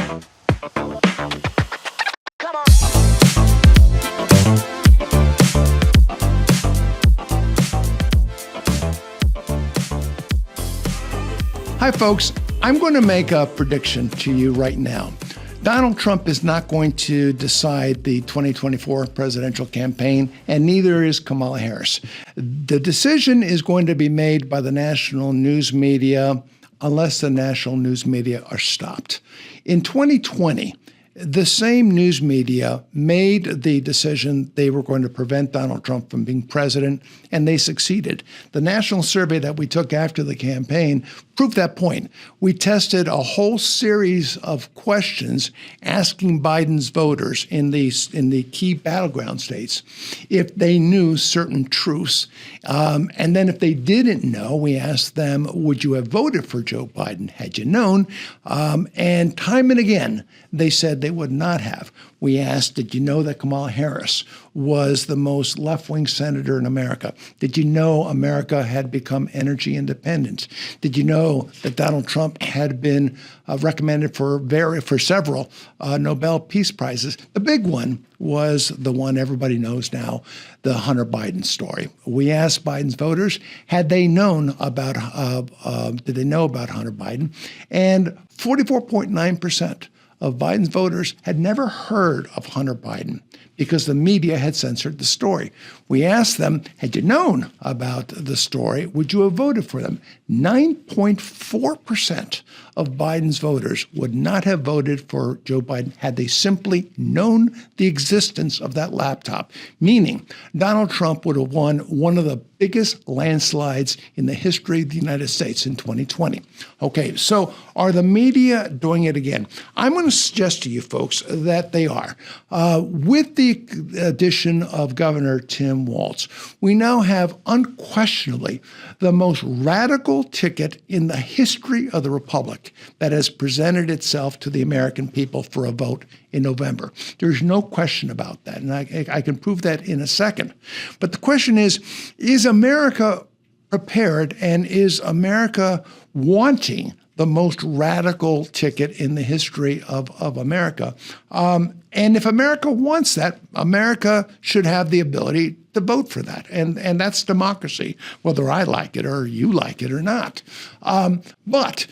Hi, folks. I'm going to make a prediction to you right now. Donald Trump is not going to decide the 2024 presidential campaign, and neither is Kamala Harris. The decision is going to be made by the national news media unless the national news media are stopped. In 2020, the same news media made the decision they were going to prevent Donald Trump from being president, and they succeeded. The national survey that we took after the campaign proved that point. We tested a whole series of questions asking Biden's voters in the key battleground states if they knew certain truths. And then if they didn't know, we asked them, would you have voted for Joe Biden had you known? And time and again, they said they would not have. We asked, did you know that Kamala Harris was the most left-wing senator in America? Did you know America had become energy independent? Did you know that Donald Trump had been recommended for several Nobel Peace Prizes? The big one was the one everybody knows now, the Hunter Biden story. We asked Biden's voters, had they known about, did they know about Hunter Biden? And 44.9% of Biden's voters had never heard of Hunter Biden because the media had censored the story. We asked them, had you known about the story, would you have voted for them? 9.4% of Biden's voters would not have voted for Joe Biden had they simply known the existence of that laptop, meaning Donald Trump would have won one of the biggest landslides in the history of the United States in 2020. Okay, so are the media doing it again? I'm going to suggest to you folks that they are. With the addition of Governor Tim Walz, we now have unquestionably the most radical ticket in the history of the Republic that has presented itself to the American people for a vote in November. There's no question about that, and I can prove that in a second. But the question is America prepared, and is America wanting the most radical ticket in the history of America? And if America wants that, America should have the ability to vote for that. And that's democracy, whether I like it or you like it or not. But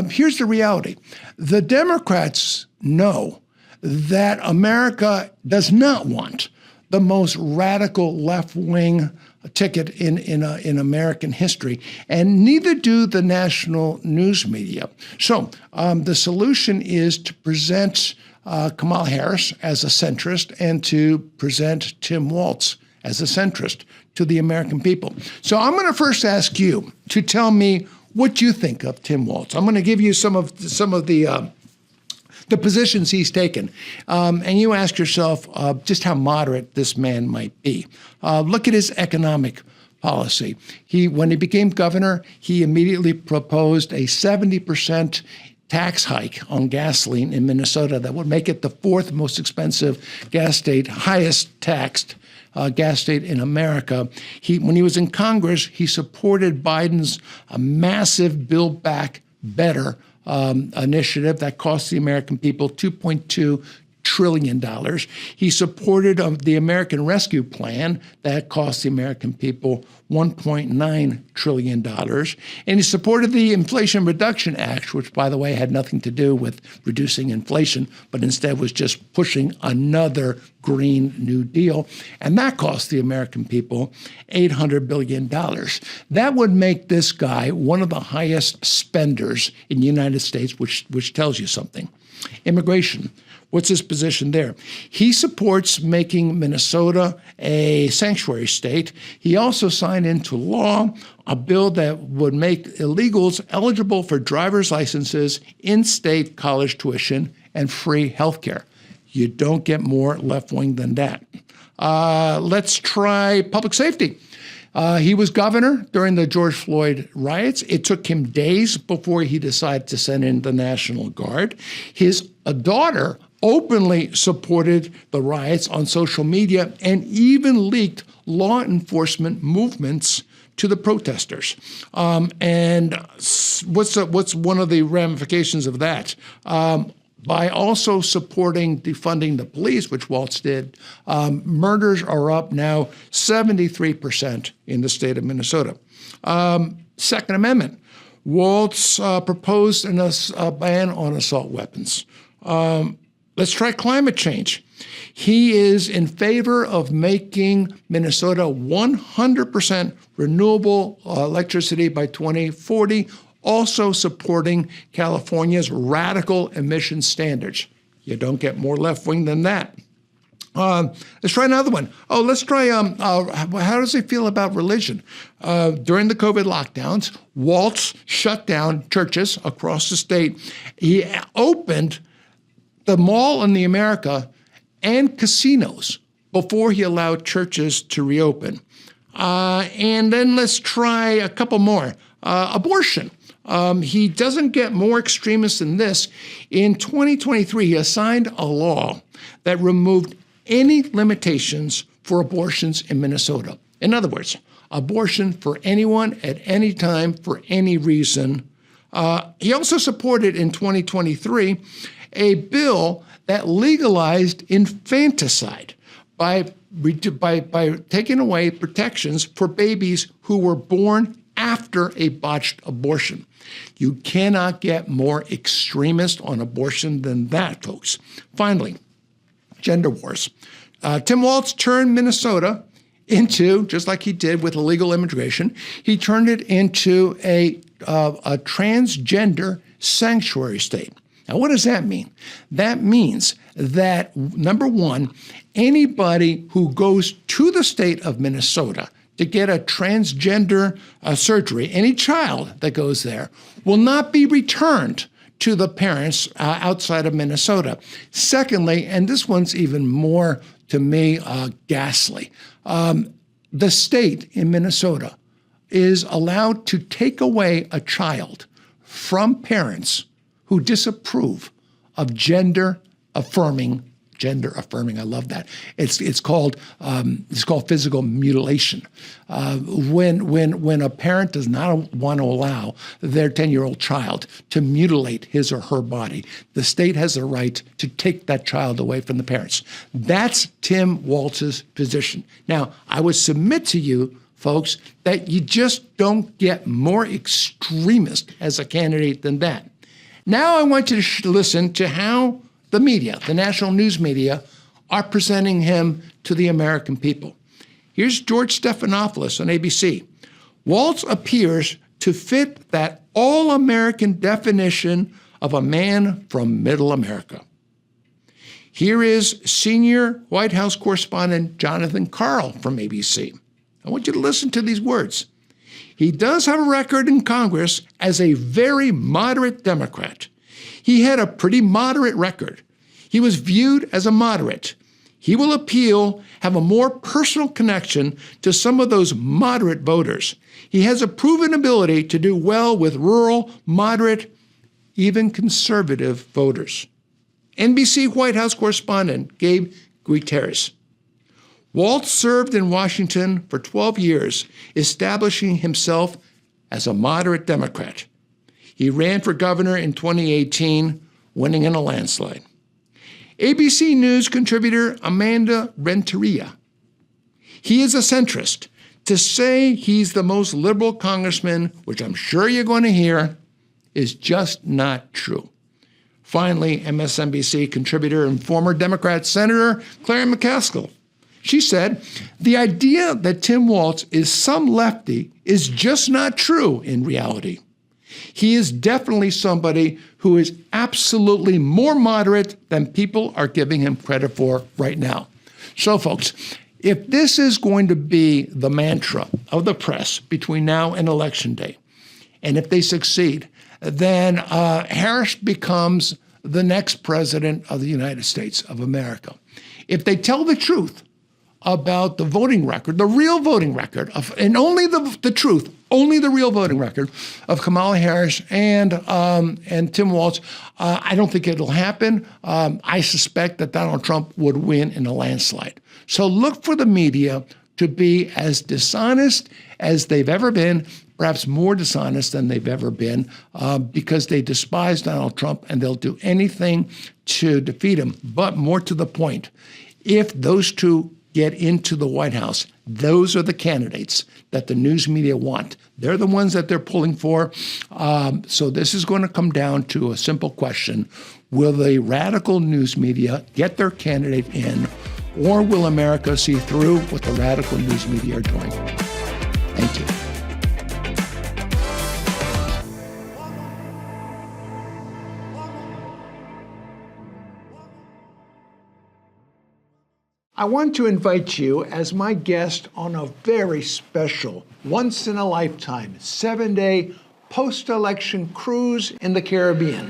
here's the reality. The Democrats know that America does not want the most radical left-wing ticket in American history, and neither do the national news media. So the solution is to present Kamala Harris as a centrist and to present Tim Walz as a centrist to the American people. So I'm going to first ask you to tell me what you think of Tim Walz. I'm going to give you some of the positions he's taken. And you ask yourself just how moderate this man might be. Look at his economic policy. When he became governor, he immediately proposed a 70% tax hike on gasoline in Minnesota that would make it the fourth most expensive gas state, highest taxed gas state in America. When he was in Congress, he supported Biden's massive Build Back Better initiative that cost the American people $2.2 trillion. He supported the American Rescue Plan that cost the American people $1.9 trillion. And he supported the Inflation Reduction Act, which, by the way, had nothing to do with reducing inflation, but instead was just pushing another Green New Deal. And that cost the American people $800 billion. That would make this guy one of the highest spenders in the United States, which tells you something. Immigration. What's his position there? He supports making Minnesota a sanctuary state. He also signed into law a bill that would make illegals eligible for driver's licenses, in-state college tuition, and free health care. You don't get more left-wing than that. Let's try public safety. He was governor during the George Floyd riots. It took him days before he decided to send in the National Guard. His daughter openly supported the riots on social media and even leaked law enforcement movements to the protesters. And what's one of the ramifications of that? by also supporting defunding the police, which Waltz did, murders are up now 73% in the state of Minnesota. Second Amendment. Waltz proposed a ban on assault weapons. Let's try climate change. He is in favor of making Minnesota 100% renewable electricity by 2040, also supporting California's radical emission standards. You don't get more left-wing than that. Let's try another one. Let's try, how does he feel about religion? During the COVID lockdowns, Waltz shut down churches across the state. He opened the Mall in the America and casinos before he allowed churches to reopen. And then let's try a couple more. Abortion. He doesn't get more extremist than this. In 2023, he signed a law that removed any limitations for abortions in Minnesota. In other words, abortion for anyone at any time for any reason. He also supported in 2023 a bill that legalized infanticide by taking away protections for babies who were born after a botched abortion. You cannot get more extremist on abortion than that, folks. Finally, gender wars. Tim Waltz turned Minnesota into, just like he did with illegal immigration, he turned it into a transgender sanctuary state. Now, what does that mean? That means that, number one, anybody who goes to the state of Minnesota to get a transgender surgery, any child that goes there, will not be returned to the parents outside of Minnesota. Secondly, and this one's even more, to me, ghastly, the state in Minnesota is allowed to take away a child from parents who disapprove of gender affirming, I love that. It's called physical mutilation. When a parent does not want to allow their 10-year-old child to mutilate his or her body, the state has a right to take that child away from the parents. That's Tim Waltz's position. Now, I would submit to you, folks, that you just don't get more extremist as a candidate than that. Now I want you to listen to how the media, the national news media, are presenting him to the American people. Here's George Stephanopoulos on ABC. Waltz appears to fit that all-American definition of a man from middle America. Here is senior White House correspondent Jonathan Karl from ABC. I want you to listen to these words. He does have a record in Congress as a very moderate Democrat. He had a pretty moderate record. He was viewed as a moderate. He will appeal, have a more personal connection to some of those moderate voters. He has a proven ability to do well with rural, moderate, even conservative voters. NBC White House correspondent Gabe Gutierrez. Waltz served in Washington for 12 years, establishing himself as a moderate Democrat. He ran for governor in 2018, winning in a landslide. ABC News contributor Amanda Renteria. He is a centrist. To say he's the most liberal congressman, which I'm sure you're going to hear, is just not true. Finally, MSNBC contributor and former Democrat Senator Claire McCaskill. She said, the idea that Tim Waltz is some lefty is just not true in reality. He is definitely somebody who is absolutely more moderate than people are giving him credit for right now. So, folks, if this is going to be the mantra of the press between now and Election Day, and if they succeed, then Harris becomes the next president of the United States of America. If they tell the truth about the voting record, the real voting record, and only the truth, only the real voting record of Kamala Harris and Tim Waltz, I don't think it'll happen. I suspect that Donald Trump would win in a landslide. So look for the media to be as dishonest as they've ever been, perhaps more dishonest than they've ever been, because they despise Donald Trump and they'll do anything to defeat him. But more to the point, if those two get into the White House, those are the candidates that the news media want. They're the ones that they're pulling for. So this is going to come down to a simple question. Will the radical news media get their candidate in, or will America see through what the radical news media are doing? Thank you. I want to invite you as my guest on a very special, once-in-a-lifetime, 7-day post-election cruise in the Caribbean.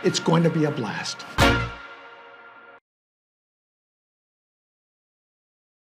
It's going to be a blast.